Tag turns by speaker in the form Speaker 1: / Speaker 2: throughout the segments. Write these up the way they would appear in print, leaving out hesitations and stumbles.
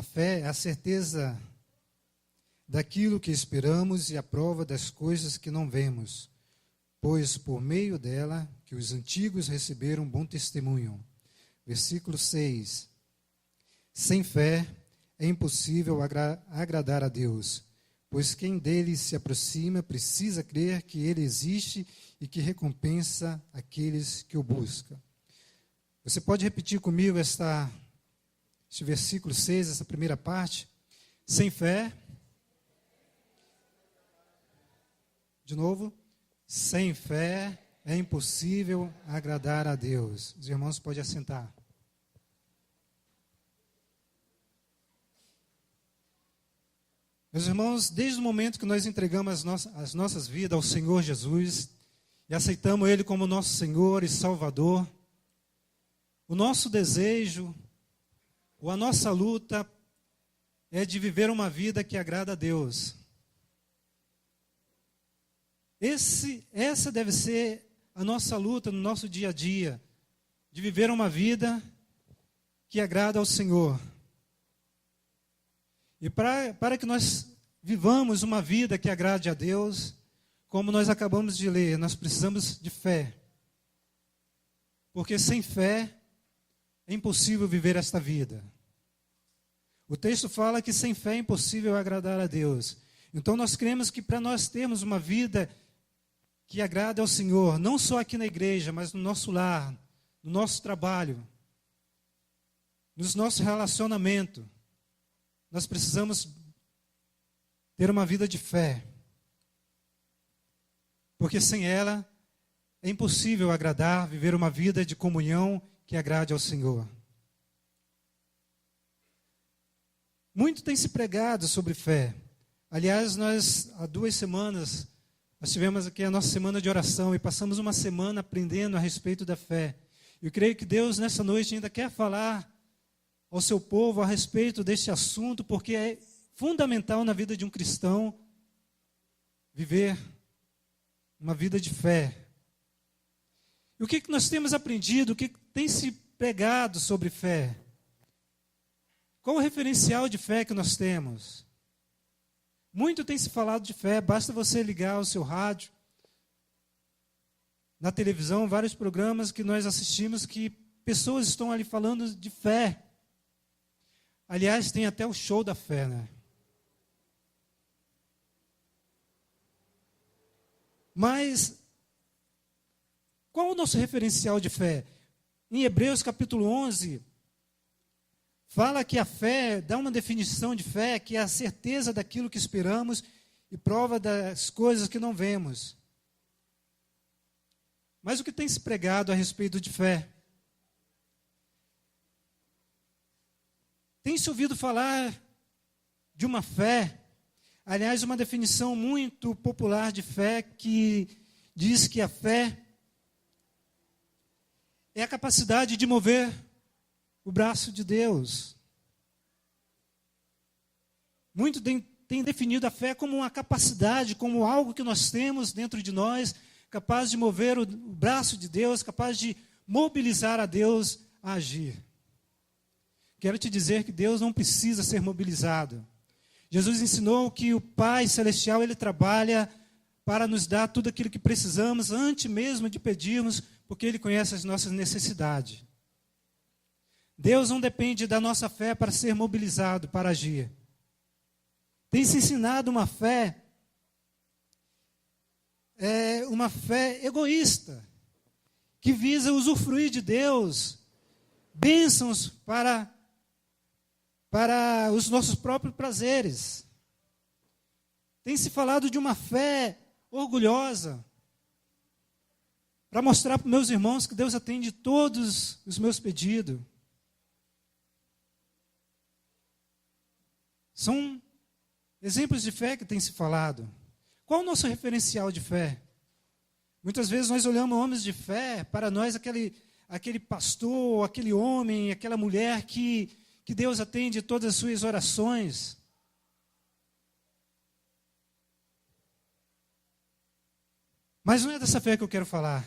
Speaker 1: A fé é a certeza daquilo que esperamos e a prova das coisas que não vemos, pois por meio dela que os antigos receberam bom testemunho. Versículo 6. Sem fé é impossível agradar a Deus, pois quem dele se aproxima precisa crer que ele existe e que recompensa aqueles que o buscam. Você pode repetir comigo este versículo 6, essa primeira parte? Sem fé. De novo. Sem fé é impossível agradar a Deus. Os irmãos podem assentar. Meus irmãos, desde o momento que nós entregamos as nossas vidas ao Senhor Jesus e aceitamos Ele como nosso Senhor e Salvador, o nosso desejo, ou a nossa luta é de viver uma vida que agrada a Deus. Essa deve ser a nossa luta no nosso dia a dia, de viver uma vida que agrada ao Senhor. E para que nós vivamos uma vida que agrade a Deus, como nós acabamos de ler, nós precisamos de fé. Porque sem fé é impossível viver esta vida. O texto fala que sem fé é impossível agradar a Deus. Então nós cremos que para nós termos uma vida que agrada ao Senhor, não só aqui na igreja, mas no nosso lar, no nosso trabalho, nos nossos relacionamentos, nós precisamos ter uma vida de fé. Porque sem ela é impossível agradar, viver uma vida de comunhão que agrade ao Senhor. Muito tem se pregado sobre fé. Aliás, nós há 2 semanas, nós tivemos aqui a nossa semana de oração e passamos uma semana aprendendo a respeito da fé. Eu creio que Deus nessa noite ainda quer falar ao seu povo a respeito deste assunto, porque é fundamental na vida de um cristão viver uma vida de fé. E o que nós temos aprendido, o que tem se pregado sobre fé? Qual o referencial de fé que nós temos? Muito tem se falado de fé, basta você ligar o seu rádio, na televisão, vários programas que nós assistimos que pessoas estão ali falando de fé. Aliás, tem até o show da fé, né? Mas, qual o nosso referencial de fé? Em Hebreus capítulo 11, fala que a fé, dá uma definição de fé, que é a certeza daquilo que esperamos e prova das coisas que não vemos. Mas o que tem se pregado a respeito de fé? Tem se ouvido falar de uma fé, aliás, uma definição muito popular de fé que diz que a fé é a capacidade de mover o braço de Deus. Muito tem definido a fé como uma capacidade, como algo que nós temos dentro de nós, capaz de mover o braço de Deus, capaz de mobilizar a Deus a agir. Quero te dizer que Deus não precisa ser mobilizado. Jesus ensinou que o Pai Celestial, Ele trabalha para nos dar tudo aquilo que precisamos, antes mesmo de pedirmos, porque Ele conhece as nossas necessidades. Deus não depende da nossa fé para ser mobilizado, para agir. Tem se ensinado uma fé egoísta, que visa usufruir de Deus, bênçãos para os nossos próprios prazeres. Tem se falado de uma fé orgulhosa, para mostrar para meus irmãos que Deus atende todos os meus pedidos. São exemplos de fé que tem se falado. Qual o nosso referencial de fé? Muitas vezes nós olhamos homens de fé, para nós aquele pastor, aquele homem, aquela mulher que Deus atende todas as suas orações. Mas não é dessa fé que eu quero falar.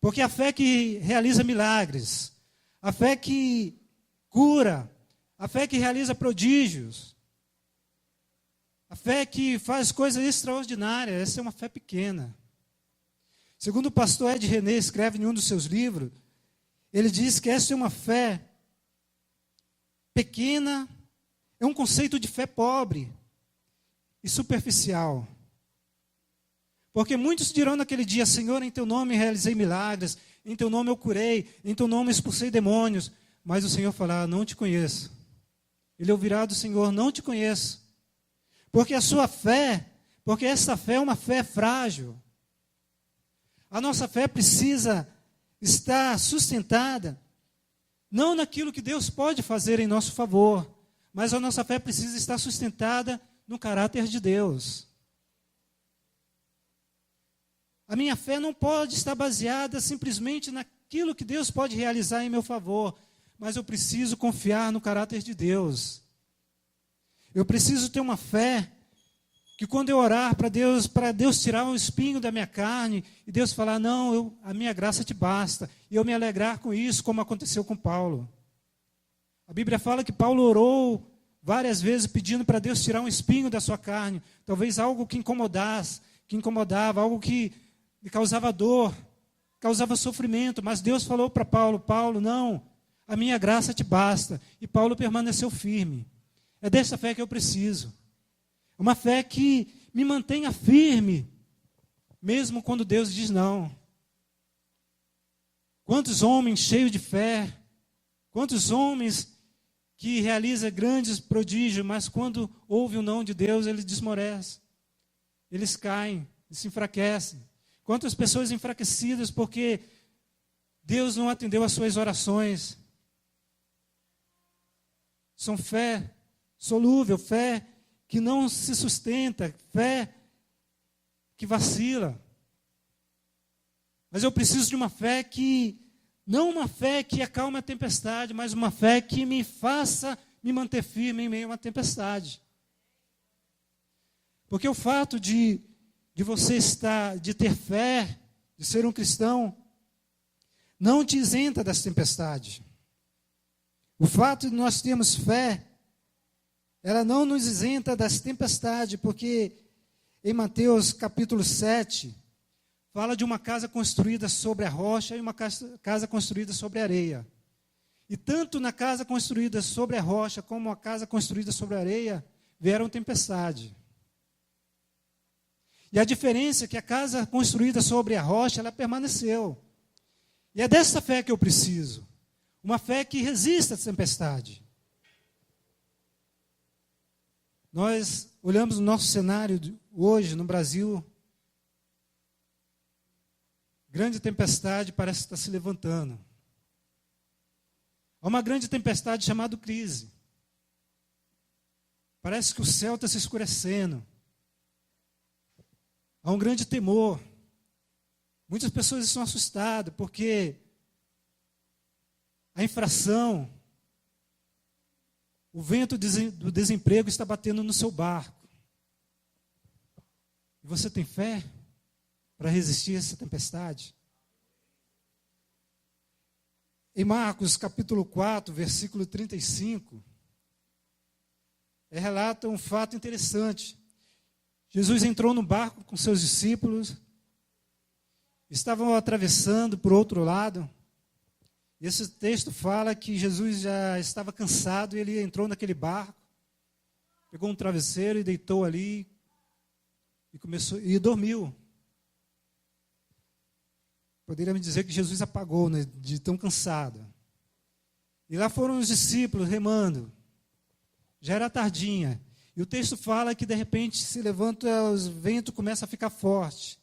Speaker 1: Porque a fé que realiza milagres, a fé que cura, a fé que realiza prodígios, a fé que faz coisas extraordinárias. Essa é uma fé pequena. Segundo o pastor Ed René escreve em um dos seus livros, ele diz que essa é uma fé pequena, é um conceito de fé pobre e superficial. Porque muitos dirão naquele dia: Senhor, em teu nome realizei milagres, em teu nome eu curei, em teu nome expulsei demônios. Mas o Senhor falará: não te conheço. Ele ouvirá do Senhor: não te conheço. Porque a sua fé, porque essa fé é uma fé frágil. A nossa fé precisa estar sustentada, não naquilo que Deus pode fazer em nosso favor, mas a nossa fé precisa estar sustentada no caráter de Deus. A minha fé não pode estar baseada simplesmente naquilo que Deus pode realizar em meu favor, mas eu preciso confiar no caráter de Deus. Eu preciso ter uma fé que quando eu orar para Deus tirar um espinho da minha carne, e Deus falar: não, a minha graça te basta, e eu me alegrar com isso, como aconteceu com Paulo. A Bíblia fala que Paulo orou várias vezes pedindo para Deus tirar um espinho da sua carne, talvez algo que incomodava, algo que lhe causava dor, causava sofrimento, mas Deus falou para Paulo: Paulo, não, a minha graça te basta, e Paulo permaneceu firme. É dessa fé que eu preciso. Uma fé que me mantenha firme, mesmo quando Deus diz não. Quantos homens cheios de fé, quantos homens que realizam grandes prodígios, mas quando ouve o não de Deus, eles desmorecem, eles caem, eles se enfraquecem. Quantas pessoas enfraquecidas porque Deus não atendeu às suas orações. São fé solúvel, fé que não se sustenta, fé que vacila. Mas eu preciso de uma fé que, não uma fé que acalme a tempestade, mas uma fé que me faça me manter firme em meio a uma tempestade. Porque o fato de você de ter fé, de ser um cristão, não te isenta das tempestades. O fato de nós termos fé, ela não nos isenta das tempestades, porque em Mateus capítulo 7, fala de uma casa construída sobre a rocha e uma casa construída sobre a areia. E tanto na casa construída sobre a rocha, como a casa construída sobre a areia, vieram tempestade. E a diferença é que a casa construída sobre a rocha, ela permaneceu. E é dessa fé que eu preciso. Uma fé que resista à tempestade. Nós olhamos o nosso cenário hoje no Brasil. Grande tempestade parece estar se levantando. Há uma grande tempestade chamada crise. Parece que o céu está se escurecendo. Há um grande temor. Muitas pessoas estão assustadas porque a infração, o vento do desemprego está batendo no seu barco. E você tem fé para resistir a essa tempestade? Em Marcos capítulo 4, versículo 35, relata um fato interessante. Jesus entrou no barco com seus discípulos, estavam atravessando por outro lado. E esse texto fala que Jesus já estava cansado e ele entrou naquele barco, pegou um travesseiro e deitou ali e dormiu. Poderíamos dizer que Jesus apagou, né, de tão cansado. E lá foram os discípulos remando. Já era tardinha. E o texto fala que de repente se levanta, o vento começa a ficar forte.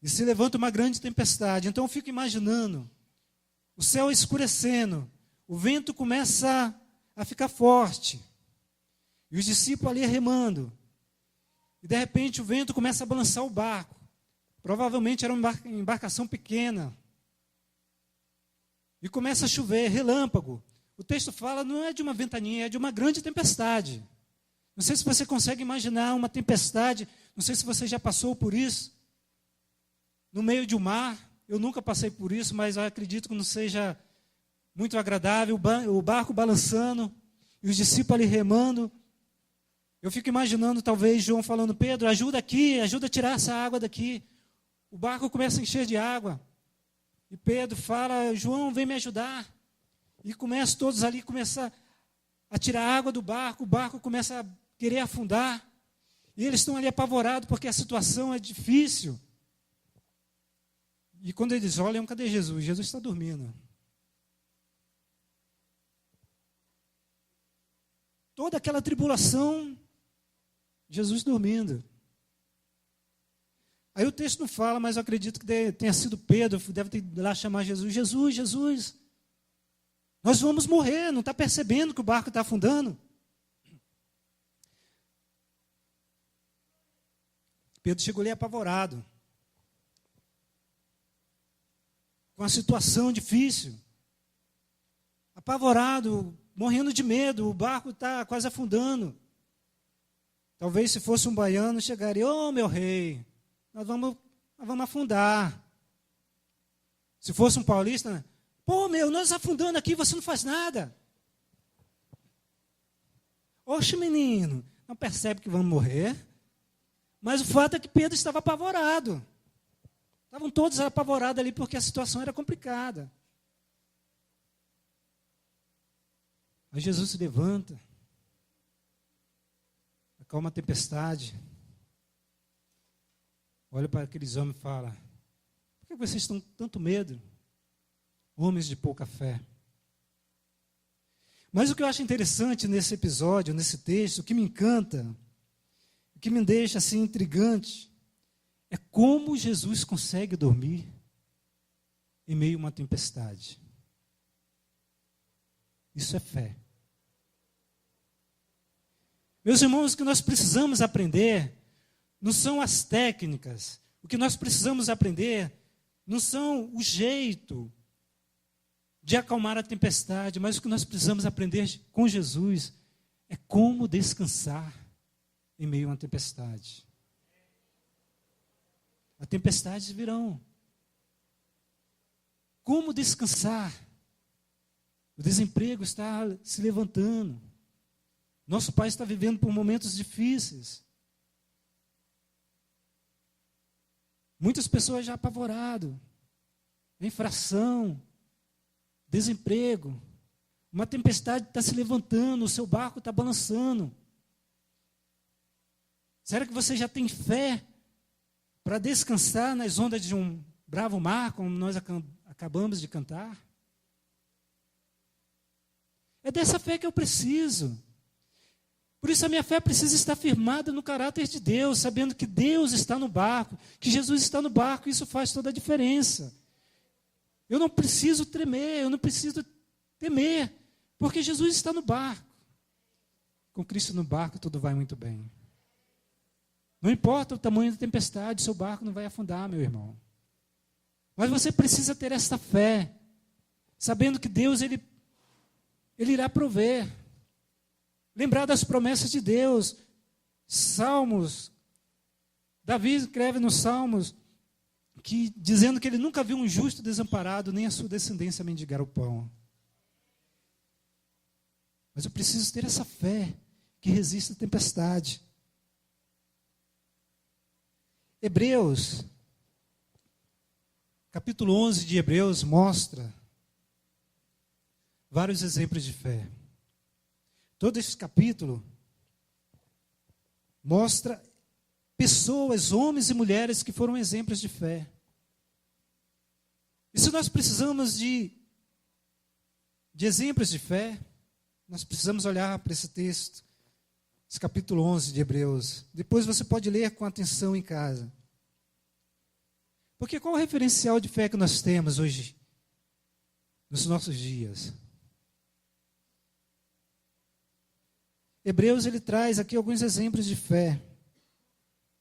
Speaker 1: E se levanta uma grande tempestade. Então eu fico imaginando, o céu escurecendo, o vento começa a ficar forte. E os discípulos ali remando. E de repente o vento começa a balançar o barco. Provavelmente era uma embarcação pequena. E começa a chover, relâmpago. O texto fala, não é de uma ventania, é de uma grande tempestade. Não sei se você consegue imaginar uma tempestade, não sei se você já passou por isso. No meio de um mar, eu nunca passei por isso, mas eu acredito que não seja muito agradável, o barco balançando, e os discípulos ali remando. Eu fico imaginando, talvez, João falando, Pedro, ajuda aqui, ajuda a tirar essa água daqui. O barco começa a encher de água. E Pedro fala, João, vem me ajudar. E começa todos ali, começa a tirar água do barco, o barco começa a querer afundar. E eles estão ali apavorados, porque a situação é difícil. E quando eles olham, cadê Jesus? Jesus está dormindo. Toda aquela tribulação, Jesus dormindo. Aí o texto não fala, mas eu acredito que tenha sido Pedro, deve ter ido lá chamar Jesus. Jesus, Jesus, nós vamos morrer, não está percebendo que o barco está afundando? Pedro chegou ali apavorado, com a situação difícil, apavorado, morrendo de medo, o barco está quase afundando. Talvez se fosse um baiano, chegaria, meu rei, nós vamos afundar. Se fosse um paulista, nós afundando aqui, você não faz nada. Oxe, menino, não percebe que vamos morrer? Mas o fato é que Pedro estava apavorado. Estavam todos apavorados ali porque a situação era complicada. Aí Jesus se levanta, acalma a tempestade, olha para aqueles homens e fala, por que vocês estão com tanto medo? Homens de pouca fé. Mas o que eu acho interessante nesse episódio, nesse texto, o que me encanta, o que me deixa assim intrigante, é como Jesus consegue dormir em meio a uma tempestade. Isso é fé. Meus irmãos, o que nós precisamos aprender não são as técnicas. O que nós precisamos aprender não são o jeito de acalmar a tempestade, mas o que nós precisamos aprender com Jesus é como descansar em meio a uma tempestade. As tempestades virão. Como descansar? O desemprego está se levantando. Nosso país está vivendo por momentos difíceis. Muitas pessoas já apavoradas. Infração, desemprego. Uma tempestade está se levantando, o seu barco está balançando. Será que você já tem fé para descansar nas ondas de um bravo mar, como nós acabamos de cantar? É dessa fé que eu preciso. Por isso a minha fé precisa estar firmada no caráter de Deus, sabendo que Deus está no barco, que Jesus está no barco, e isso faz toda a diferença. Eu não preciso tremer, eu não preciso temer, porque Jesus está no barco. Com Cristo no barco tudo vai muito bem. Não importa o tamanho da tempestade, seu barco não vai afundar, meu irmão. Mas você precisa ter essa fé, sabendo que Deus ele irá prover. Lembrar das promessas de Deus. Salmos. Davi escreve nos Salmos, dizendo que ele nunca viu um justo desamparado, nem a sua descendência mendigar o pão. Mas eu preciso ter essa fé que resiste à tempestade. Hebreus, capítulo 11 de Hebreus, mostra vários exemplos de fé. Todo esse capítulo mostra pessoas, homens e mulheres que foram exemplos de fé. E se nós precisamos de exemplos de fé, nós precisamos olhar para esse texto, esse capítulo 11 de Hebreus. Depois você pode ler com atenção em casa. Porque qual é o referencial de fé que nós temos hoje, nos nossos dias? Hebreus ele traz aqui alguns exemplos de fé.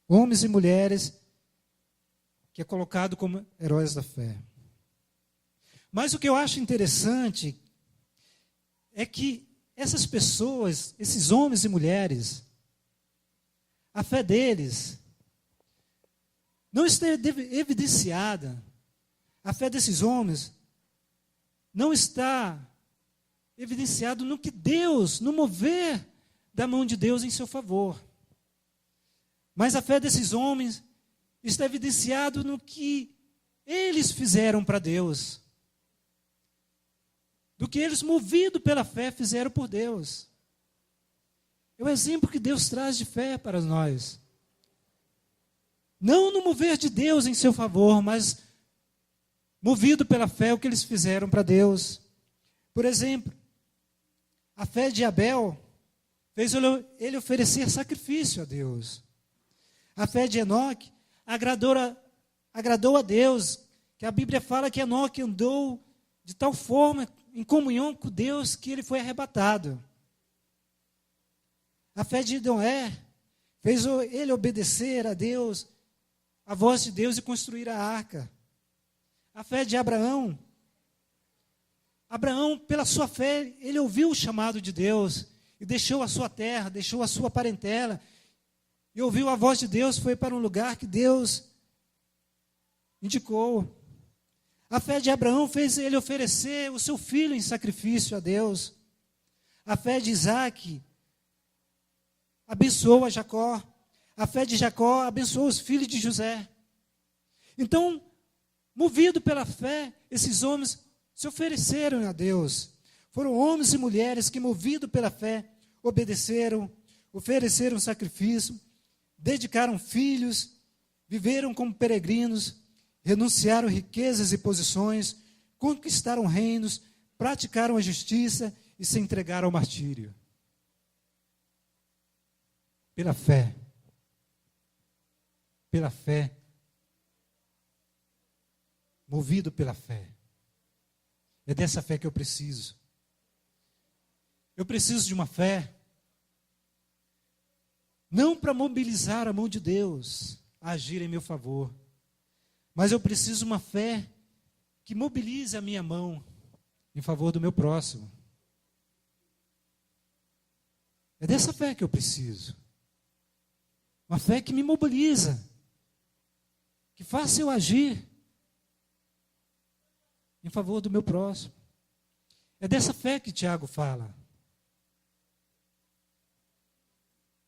Speaker 1: Homens e mulheres que é colocado como heróis da fé. Mas o que eu acho interessante é que essas pessoas, esses homens e mulheres, a fé deles não está evidenciada. A fé desses homens não está evidenciado no que Deus, no mover da mão de Deus em seu favor. Mas a fé desses homens está evidenciado no que eles fizeram para Deus. Do que eles, movidos pela fé, fizeram por Deus. É o exemplo que Deus traz de fé para nós. Não no mover de Deus em seu favor, mas movido pela fé, o que eles fizeram para Deus. Por exemplo, a fé de Abel fez ele oferecer sacrifício a Deus. A fé de Enoque agradou a Deus, que a Bíblia fala que Enoque andou de tal forma em comunhão com Deus que ele foi arrebatado. A fé de Noé fez ele obedecer a Deus, a voz de Deus, e construir a arca. A fé de Abraão, pela sua fé, ele ouviu o chamado de Deus e deixou a sua terra, deixou a sua parentela, e ouviu a voz de Deus, foi para um lugar que Deus indicou. A fé de Abraão fez ele oferecer o seu filho em sacrifício a Deus. A fé de Isaac abençoou a Jacó. A fé de Jacó abençoou os filhos de José. Então, movido pela fé, esses homens se ofereceram a Deus. Foram homens e mulheres que, movidos pela fé, obedeceram, ofereceram sacrifício, dedicaram filhos, viveram como peregrinos, renunciaram riquezas e posições, conquistaram reinos, praticaram a justiça e se entregaram ao martírio. Pela fé. Pela fé. Movido pela fé. É dessa fé que eu preciso. Eu preciso de uma fé, não para mobilizar a mão de Deus a agir em meu favor, mas eu preciso de uma fé que mobilize a minha mão em favor do meu próximo. É dessa fé que eu preciso. Uma fé que me mobiliza, que faça eu agir em favor do meu próximo. É dessa fé que Tiago fala.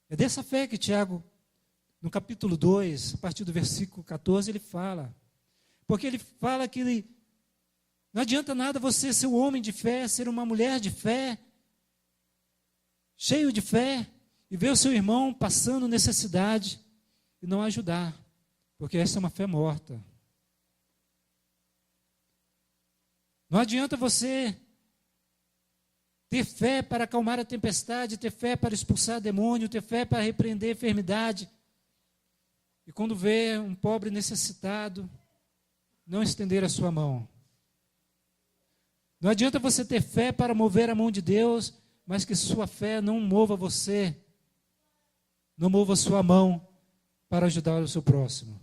Speaker 1: É dessa fé que Tiago, no capítulo 2, a partir do versículo 14, ele fala. Porque ele fala que não adianta nada você ser um homem de fé, ser uma mulher de fé, cheio de fé, e ver o seu irmão passando necessidade e não ajudar, porque essa é uma fé morta. Não adianta você ter fé para acalmar a tempestade, ter fé para expulsar demônio, ter fé para repreender a enfermidade, e quando vê um pobre necessitado, não estender a sua mão. Não adianta você ter fé para mover a mão de Deus, mas que sua fé não mova você, não mova a sua mão para ajudar o seu próximo.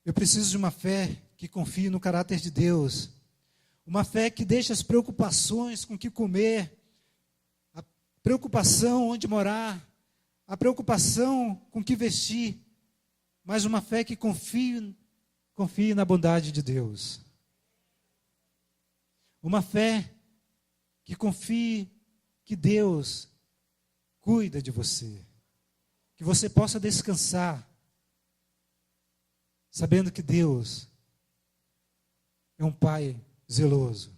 Speaker 1: Eu preciso de uma fé que confie no caráter de Deus, uma fé que deixa as preocupações com o que comer, a preocupação onde morar, a preocupação com o que vestir, mas uma fé que confie na bondade de Deus. Uma fé que confie que Deus cuida de você, que você possa descansar, sabendo que Deus é um Pai zeloso.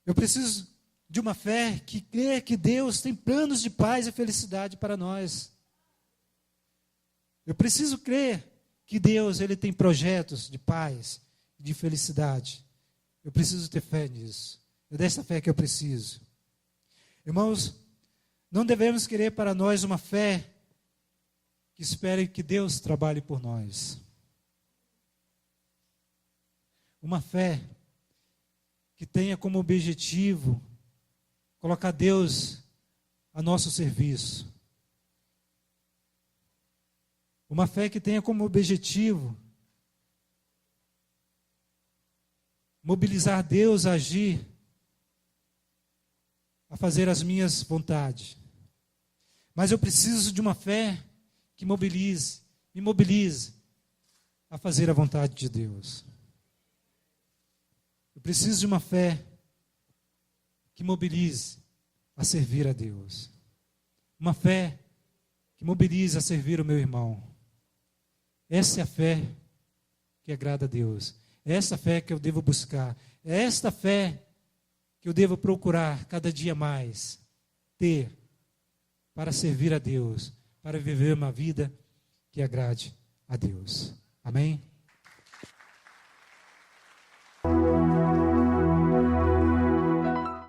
Speaker 1: Eu preciso de uma fé que crê que Deus tem planos de paz e felicidade para nós. Eu preciso crer que Deus ele tem projetos de paz e de felicidade. Eu preciso ter fé nisso. É dessa fé que eu preciso. Irmãos, não devemos querer para nós uma fé que espere que Deus trabalhe por nós. Uma fé que tenha como objetivo colocar Deus a nosso serviço. Uma fé que tenha como objetivo mobilizar Deus a agir, a fazer as minhas vontades. Mas eu preciso de uma fé que mobilize, me mobilize a fazer a vontade de Deus. Eu preciso de uma fé que mobilize a servir a Deus. Uma fé que mobilize a servir o meu irmão. Essa é a fé que agrada a Deus. É essa fé que eu devo buscar. É esta fé que eu devo procurar cada dia mais ter para servir a Deus, para viver uma vida que agrade a Deus. Amém?